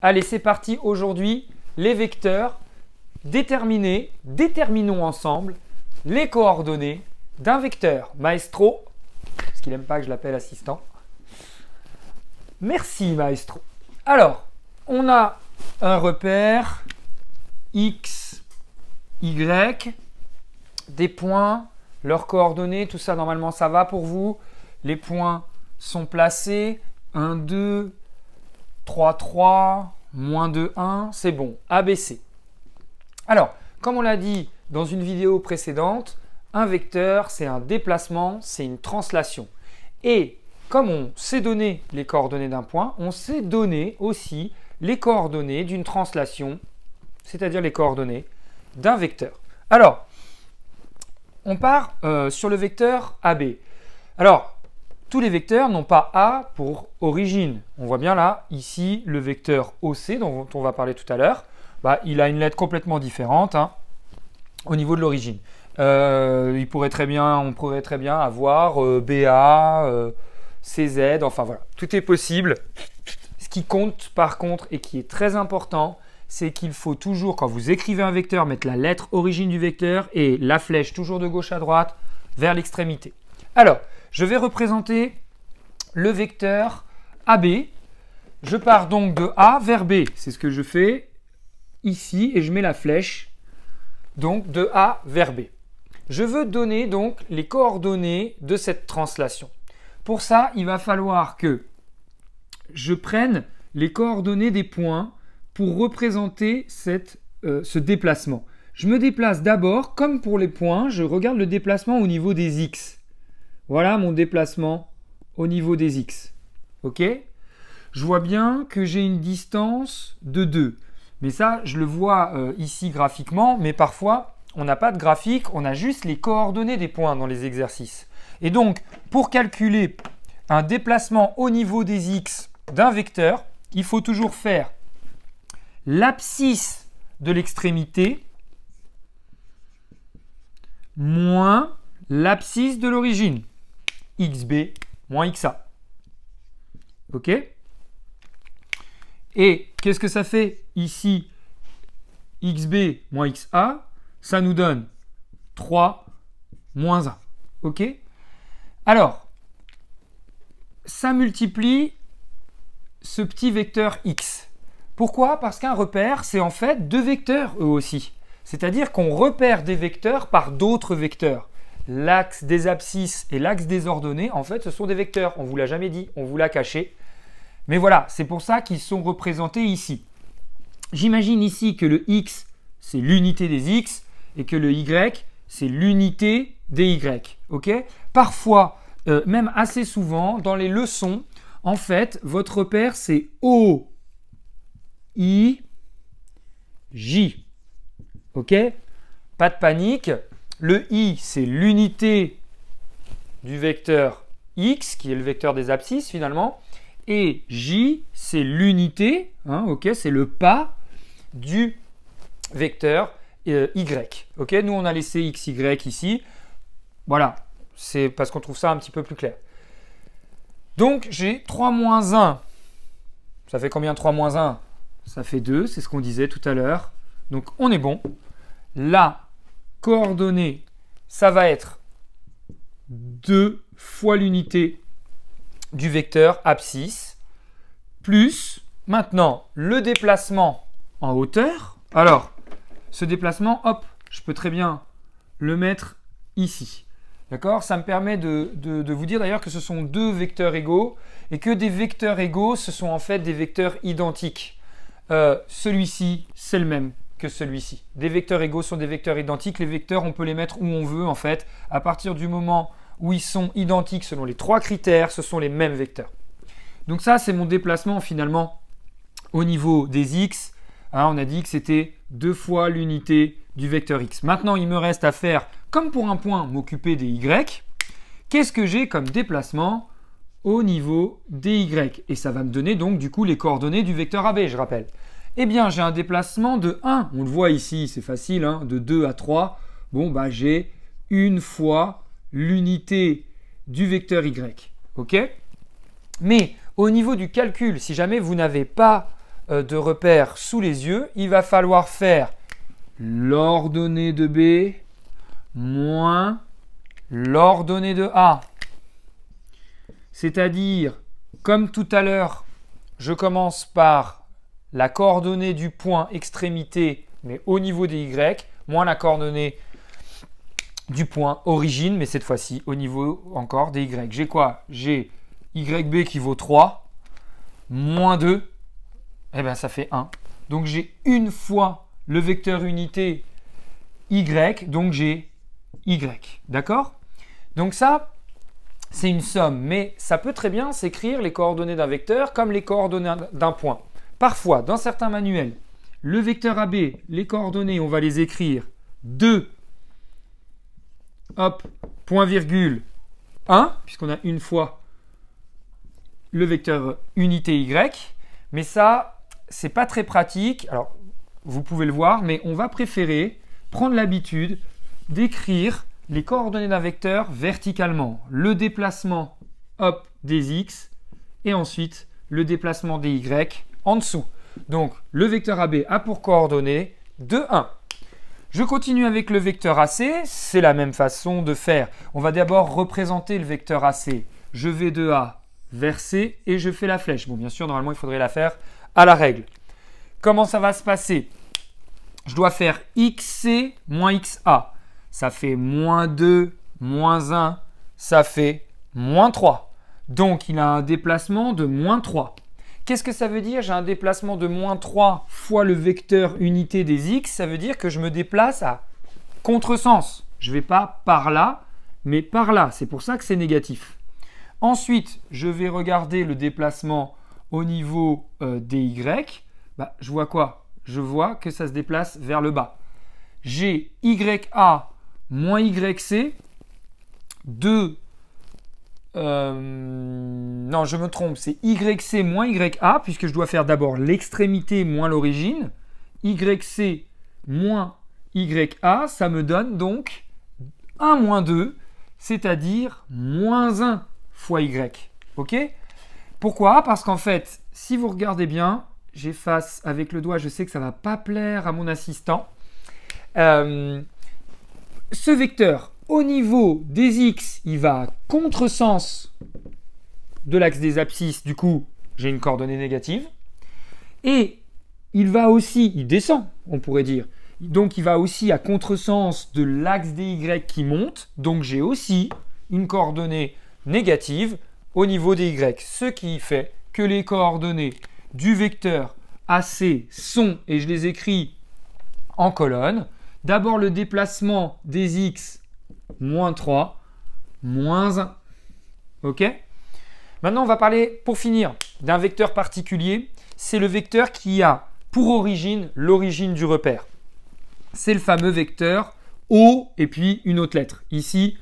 Allez, c'est parti. Aujourd'hui, les vecteurs. Déterminons ensemble les coordonnées d'un vecteur. Maestro, parce qu'il n'aime pas que je l'appelle assistant. Merci, maestro. Alors, on a un repère X, Y, des points, leurs coordonnées, tout ça, normalement, ça va pour vous. Les points sont placés. 1, 2, 3, 3, moins 2, 1, c'est bon. ABC. Alors, comme on l'a dit dans une vidéo précédente, un vecteur, c'est un déplacement, c'est une translation. Et comme on sait donner les coordonnées d'un point, on sait donner aussi les coordonnées d'une translation, c'est-à-dire les coordonnées d'un vecteur. Alors, on part sur le vecteur AB. Alors, tous les vecteurs n'ont pas A pour origine. On voit bien là, ici, le vecteur OC, dont on va parler tout à l'heure, il a une lettre complètement différente au niveau de l'origine. On pourrait très bien avoir BA, CZ, enfin voilà, tout est possible. Ce qui compte par contre et qui est très important, c'est qu'il faut toujours, quand vous écrivez un vecteur, mettre la lettre origine du vecteur et la flèche toujours de gauche à droite vers l'extrémité. Alors, je vais représenter le vecteur AB. Je pars donc de A vers B. C'est ce que je fais ici et je mets la flèche donc de A vers B. Je veux donner donc les coordonnées de cette translation. Pour ça, il va falloir que je prenne les coordonnées des points pour représenter ce déplacement. Je me déplace d'abord, comme pour les points, je regarde le déplacement au niveau des X. Voilà mon déplacement au niveau des X. OK ? Je vois bien que j'ai une distance de 2. Mais ça, je le vois ici graphiquement, mais parfois, on n'a pas de graphique, on a juste les coordonnées des points dans les exercices. Et donc, pour calculer un déplacement au niveau des X d'un vecteur, il faut toujours faire l'abscisse de l'extrémité moins l'abscisse de l'origine. XB moins XA. OK ? Et qu'est-ce que ça fait ici? XB moins XA, ça nous donne 3 moins 1. OK? Alors, ça multiplie ce petit vecteur X. Pourquoi? Parce qu'un repère, c'est en fait deux vecteurs eux aussi. C'est-à-dire qu'on repère des vecteurs par d'autres vecteurs. L'axe des abscisses et l'axe des ordonnées, en fait, ce sont des vecteurs. On ne vous l'a jamais dit, on vous l'a caché. Mais voilà, c'est pour ça qu'ils sont représentés ici. J'imagine ici que le X, c'est l'unité des X et que le Y, c'est l'unité des Y. Okay ? Parfois, même assez souvent, dans les leçons, en fait, votre repère, c'est O, I, J. OK ? Pas de panique. Le I, c'est l'unité du vecteur X, qui est le vecteur des abscisses finalement. Et J, c'est l'unité, OK, c'est le pas du vecteur Y. OK, nous, on a laissé X, Y ici. Voilà, c'est parce qu'on trouve ça un petit peu plus clair. Donc, j'ai 3 moins 1. Ça fait combien 3 moins 1? Ça fait 2, c'est ce qu'on disait tout à l'heure. Donc, on est bon. La coordonnée, ça va être 2 fois l'unité du vecteur abscisse, plus maintenant le déplacement en hauteur. Alors, ce déplacement, hop, je peux très bien le mettre ici. D'accord? Ça me permet de vous dire d'ailleurs que ce sont deux vecteurs égaux et que des vecteurs égaux, ce sont en fait des vecteurs identiques. Celui-ci, c'est le même que celui-ci. Des vecteurs égaux sont des vecteurs identiques. Les vecteurs, on peut les mettre où on veut en fait. À partir du moment où ils sont identiques selon les 3 critères, ce sont les mêmes vecteurs. Donc ça, c'est mon déplacement finalement au niveau des X. On a dit que c'était 2 fois l'unité du vecteur X. Maintenant, il me reste à faire, comme pour un point, m'occuper des Y. Qu'est-ce que j'ai comme déplacement au niveau des Y? Et ça va me donner donc du coup les coordonnées du vecteur AB, je rappelle. Eh bien, j'ai un déplacement de 1. On le voit ici, c'est facile, de 2 à 3. Bon, j'ai une fois l'unité du vecteur Y. OK ? Mais au niveau du calcul, si jamais vous n'avez pas de repère sous les yeux, il va falloir faire l'ordonnée de B moins l'ordonnée de A. C'est-à-dire, comme tout à l'heure, je commence par la coordonnée du point extrémité, mais au niveau des Y, moins la coordonnée du point origine, mais cette fois-ci au niveau encore des Y. J'ai quoi? J'ai YB qui vaut 3, moins 2, eh bien ça fait 1. Donc j'ai une fois le vecteur unité Y, donc j'ai Y. D'accord? Donc ça, c'est une somme, mais ça peut très bien s'écrire les coordonnées d'un vecteur comme les coordonnées d'un point. Parfois, dans certains manuels, le vecteur AB, les coordonnées, on va les écrire 2, hop, point virgule 1, puisqu'on a une fois le vecteur unité Y. Mais ça, c'est pas très pratique. Alors, vous pouvez le voir, mais on va préférer prendre l'habitude d'écrire les coordonnées d'un vecteur verticalement. Le déplacement, hop, des X, et ensuite le déplacement des Y en dessous. Donc, le vecteur AB a pour coordonnées 2, 1. Je continue avec le vecteur AC. C'est la même façon de faire. On va d'abord représenter le vecteur AC. Je vais de A vers C et je fais la flèche. Bon, bien sûr, normalement, il faudrait la faire à la règle. Comment ça va se passer? Je dois faire XC moins XA. Ça fait moins 2, moins 1, ça fait moins 3. Donc, il a un déplacement de moins 3. Qu'est-ce que ça veut dire? J'ai un déplacement de moins 3 fois le vecteur unité des X. Ça veut dire que je me déplace à contresens. Je ne vais pas par là, mais par là. C'est pour ça que c'est négatif. Ensuite, je vais regarder le déplacement au niveau des Y. Bah, je vois quoi? Je vois que ça se déplace vers le bas. J'ai YA moins YC. Non, je me trompe. C'est YC moins YA, puisque je dois faire d'abord l'extrémité moins l'origine. YC moins YA, ça me donne donc 1 moins 2, c'est-à-dire moins 1 fois Y. OK? Pourquoi? Parce qu'en fait, si vous regardez bien, j'efface avec le doigt, je sais que ça ne va pas plaire à mon assistant. Ce vecteur, au niveau des X, il va à contresens de l'axe des abscisses. Du coup, j'ai une coordonnée négative. Et il va aussi, il descend, on pourrait dire. Donc, il va aussi à contresens de l'axe des Y qui monte. Donc, j'ai aussi une coordonnée négative au niveau des Y. Ce qui fait que les coordonnées du vecteur AC sont, et je les écris en colonne, d'abord le déplacement des X, moins 3, moins 1. OK? Maintenant, on va parler, pour finir, d'un vecteur particulier. C'est le vecteur qui a pour origine l'origine du repère. C'est le fameux vecteur O et puis une autre lettre. Ici,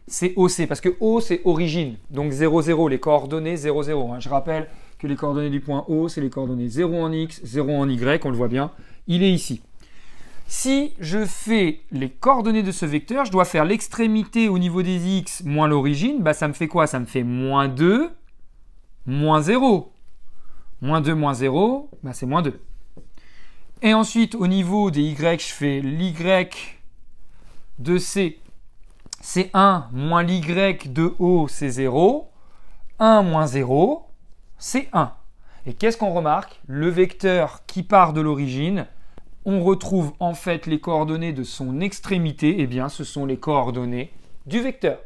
c'est OC parce que O, c'est origine. Donc 0, 0, les coordonnées 0, 0. Je rappelle que les coordonnées du point O, c'est les coordonnées 0 en X, 0 en Y. On le voit bien. Il est ici. Si je fais les coordonnées de ce vecteur, je dois faire l'extrémité au niveau des X moins l'origine. Bah, ça me fait quoi? Ça me fait moins 2, moins 0. Moins 2, moins 0, bah, c'est moins 2. Et ensuite, au niveau des Y, je fais l'Y de C, c'est 1, moins l'Y de O, c'est 0. 1 moins 0, c'est 1. Et qu'est-ce qu'on remarque? Le vecteur qui part de l'origine, on retrouve en fait les coordonnées de son extrémité. Eh bien, ce sont les coordonnées du vecteur.